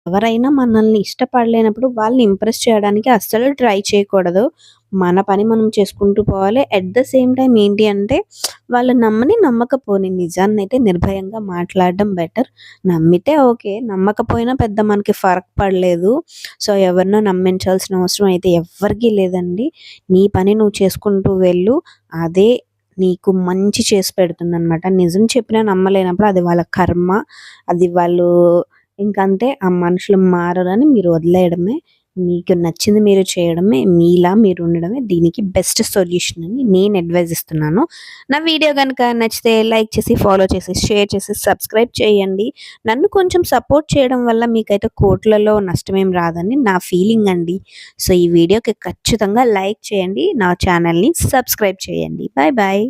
ఎవరైనా మనల్ని ఇష్టపడలేనప్పుడు వాళ్ళని ఇంప్రెస్ చేయడానికి అస్సలు ట్రై చేయకూడదు. మన పని మనం చేసుకుంటూ పోవాలి. అట్ ద సేమ్ టైమ్ ఏంటి అంటే వాళ్ళు నమ్మని, నమ్మకపోని నిజాన్నైతే నిర్భయంగా మాట్లాడడం బెటర్. నమ్మితే ఓకే. నమ్మకపోయినా పెద్ద మనకి ఫరక్ పడలేదు. సో, ఎవరినో నమ్మించాల్సిన అవసరం అయితే ఎవ్వరికీ లేదండి. నీ పని నువ్వు చేసుకుంటూ వెళ్ళు. అదే నీకు మంచి చేసి పెడుతుందనమాట. నిజం చెప్పినా నమ్మలేనప్పుడు అది వాళ్ళ కర్మ. అది వాళ్ళు ఇంకంతే ఆ మనుషులు మారరని మీరు వదిలేయడమే. మీకు నచ్చింది మీరు చేయడమే, మీలా మీరు ఉండడమే దీనికి బెస్ట్ సొల్యూషన్ అని నేను అడ్వైజ్ ఇస్తున్నాను. నా వీడియో గనుక నచ్చితే లైక్ చేసి, ఫాలో చేసి, షేర్ చేసి, సబ్స్క్రైబ్ చేయండి. నన్ను కొంచెం సపోర్ట్ చేయడం వల్ల మీకైతే కోట్లలో నష్టమేం రాదని నా ఫీలింగ్ అండి. సో, ఈ వీడియోకి ఖచ్చితంగా లైక్ చేయండి. నా ఛానల్‌ని సబ్స్క్రైబ్ చేయండి. Bye bye.